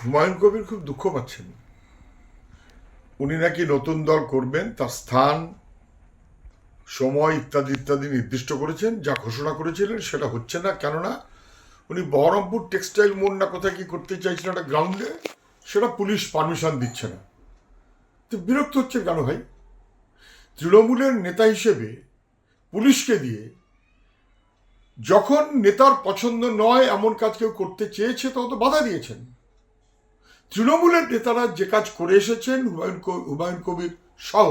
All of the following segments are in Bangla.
হুমায়ুন কবির খুব দুঃখ পাচ্ছেন। উনি নাকি নতুন দল করবেন, তার স্থান, সময় ইত্যাদি ইত্যাদি নির্দিষ্ট করেছেন। যা ঘোষণা করেছিলেন সেটা হচ্ছে না, কেননা উনি বহরমপুর টেক্সটাইল মোড় না কোথায় কি করতে চাইছেন একটা গ্রাউন্ডে, সেটা পুলিশ পারমিশন দিচ্ছে না। তো বিরক্ত হচ্ছে কেন ভাই? তৃণমূলের নেতা হিসেবে পুলিশকে দিয়ে যখন নেতার পছন্দ নয় এমন কাজ কেউ করতে চেয়েছে তখন তো বাধা দিয়েছেন। তৃণমূলের নেতারা যে কাজ করে এসেছেন, হুমায়ুন কবির সহ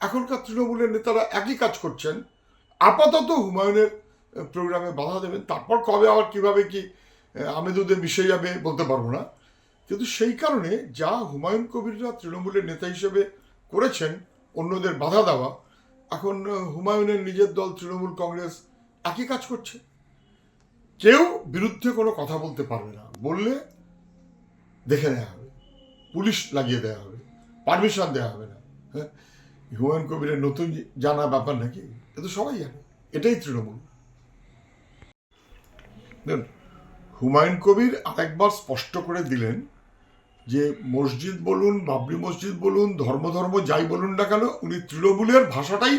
এখনকার তৃণমূলের নেতারা একই কাজ করছেন। আপাতত হুমায়ুনের প্রোগ্রামে বাধা দেবেন, তারপর কবে আবার কিভাবে কি আমেদুদে মিশে যাবে বলতে পারবো না। কিন্তু সেই কারণে যা হুমায়ুন কবিররা তৃণমূলের নেতা হিসেবে করেছেন, অন্যদের বাধা দেওয়া, এখন হুমায়ুনের নিজের দল তৃণমূল কংগ্রেস একই কাজ করছে। কেউ বিরুদ্ধে কোনো কথা বলতে পারবে না, বললে দেখে নেওয়া হবে, পুলিশ লাগিয়ে দেওয়া হবে, পারমিশন দেওয়া হবে না। হ্যাঁ, হুমায়ুন কবিরের নতুন জানা ব্যাপার নাকি? এ তো সবাই জানে, এটাই তৃণমূল। হুমায়ুন কবির আরেকবার স্পষ্ট করে দিলেন যে মসজিদ বলুন, বাবরি মসজিদ বলুন, ধর্ম যাই বলুন না কেন, উনি তৃণমূলের ভাষাটাই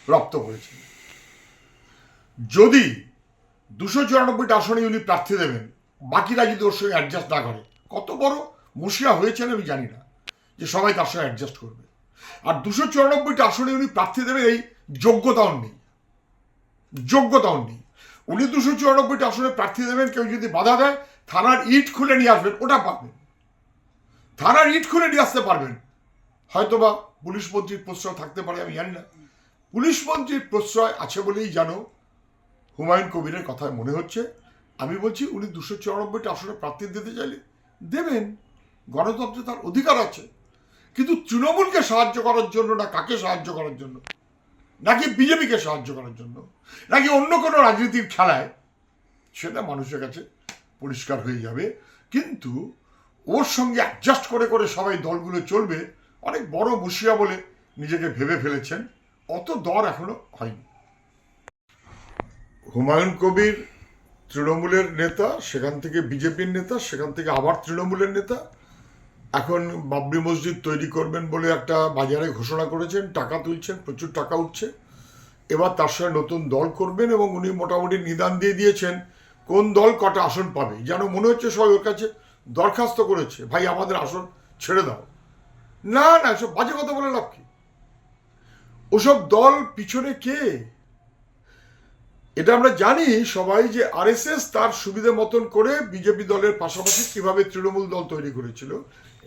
রপ্ত করেছেন। যদি 294টা আসনে উনি প্রার্থী দেবেন, বাকিরা যদি ওর সঙ্গে অ্যাডজাস্ট না করে, কত বড় মসিয়া হয়েছেন আমি জানি না যে সবাই তার সঙ্গে অ্যাডজাস্ট করবে। আর 294টা আসনে উনি প্রার্থী দেবেন এই যোগ্যতাও নেই, উনি 294টা আসনে প্রার্থী দেবেন, কেউ যদি বাধা দেয় থানার ইট খুলে নিয়ে আসবেন, ওটা পারবেন, থানার ইট খুলে নিয়ে আসতে পারবেন। হয়তোবা পুলিশ মন্ত্রীর প্রশ্রয় থাকতে পারে, আমি জানি না। পুলিশ মন্ত্রীর প্রশ্রয় আছে বলেই জানো হুমায়ুন কবিরের কথায় মনে হচ্ছে। আমি বলছি উনি 294টা আসনে প্রার্থী দিতে চাইলে দেবেন, গণতন্ত্রে তার অধিকার আছে। কিন্তু তৃণমূলকে সাহায্য করার জন্য না, কাকে সাহায্য করার জন্য, নাকি বিজেপিকে সাহায্য করার জন্য, নাকি অন্য কোনো রাজনীতির খেলায়, সেটা মানুষের কাছে পরিষ্কার হয়ে যাবে। কিন্তু ওর সঙ্গে অ্যাডজাস্ট করে করে সবাই দলগুলো চলবে, অনেক বড় মুশিয়া বলে নিজেকে ভেবে ফেলেছেন, অত দর এখনো হয়নি। হুমায়ুন কবির তৃণমূলের নেতা, সেখান থেকে বিজেপির নেতা, সেখান থেকে আবার তৃণমূলের নেতা। এখন বাবরি মসজিদ তৈরি করবেন বলে একটা বাজারে ঘোষণা করেছেন, টাকা তুলছেন, প্রচুর টাকা উঠছে। এবার তার সঙ্গে নতুন দল করবেন এবং উনি মোটামুটি নিদান দিয়ে দিয়েছেন কোন দল কটা আসন পাবে। যেন মনে হচ্ছে সবাই ওর কাছে দরখাস্ত করেছে, ভাই আমাদের আসন ছেড়ে দাও। না না, এসব বাজে কথা বলে লাভ কি? ওসব দল পিছনে কে? এটা আমরা জানি সবাই যে আরএসএস তার সুবিধা মতন করে বিজেপি দলের পাশাপাশি কিভাবে তৃণমূল দল তৈরি করেছিল।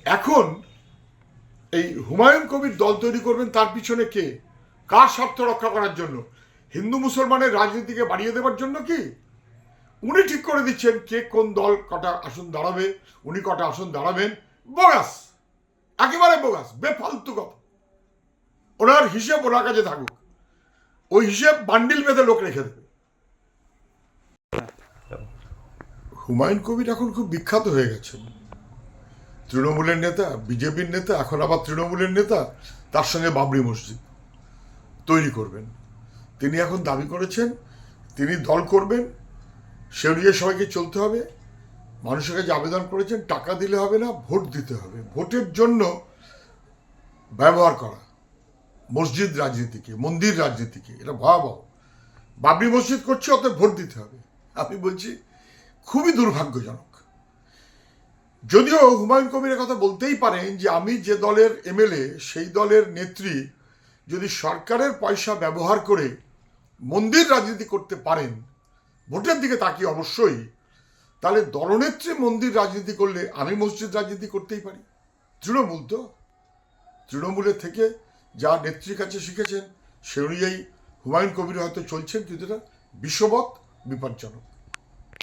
এখন এই হুমায়ুন কবির দল তৈরি করবেন, তার পিছনে কে? কার স্বার্থ রক্ষা করার জন্য? হিন্দু মুসলমানের রাজনীতিকে বাড়িয়ে দেওয়ার জন্য কি? উনি ঠিক করে দিচ্ছেন কে কোন দল কটা আসন দাঁড়াবে, উনি কটা আসন দাঁড়াবেন। বোগাস, একেবারে বোগাস, বেফালতু কথা। ওনার হিসেব ওনার কাছে থাকুক, ওই হিসেব বান্ডিল বেঁধে লোক রেখে দেবে। হুমায়ুন কবির এখন খুব বিখ্যাত হয়ে গেছেন, তৃণমূলের নেতা, বিজেপির নেতা, এখন আবার তৃণমূলের নেতা, তার সঙ্গে বাবরি মসজিদ তৈরি করবেন। তিনি এখন দাবি করেছেন তিনি দল করবেন, সে অনুযায়ী সবাইকে চলতে হবে। মানুষের কাছে আবেদন করেছেন টাকা দিলে হবে না, ভোট দিতে হবে। ভোটের জন্য ব্যবহার করা মসজিদ রাজনীতিকে, মন্দির রাজনীতিকে, এটা ভয়াবহ। বাবরি মসজিদ করছে, অতএব ভোট দিতে হবে। আমি বলছি খুবই দুর্ভাগ্যজনক। যদিও হুমায়ুন কবিরের কথা বলতেই পারেন যে আমি যে দলের এমএলএ, সেই দলের নেত্রী যদি সরকারের পয়সা ব্যবহার করে মন্দির রাজনীতি করতে পারেন, ভোটের দিকে তাকিয়ে অবশ্যই, তাহলে দলনেত্রী মন্দির রাজনীতি করলে আমি মসজিদ রাজনীতি করতেই পারি। তৃণমূল তো, তৃণমূলের থেকে যা নেত্রীর কাছে শিখেছেন সে অনুযায়ী হুমায়ুন কবির হয়তো চলছেন, কিন্তু এটা বিশ্ববৎ বিপজ্জনক।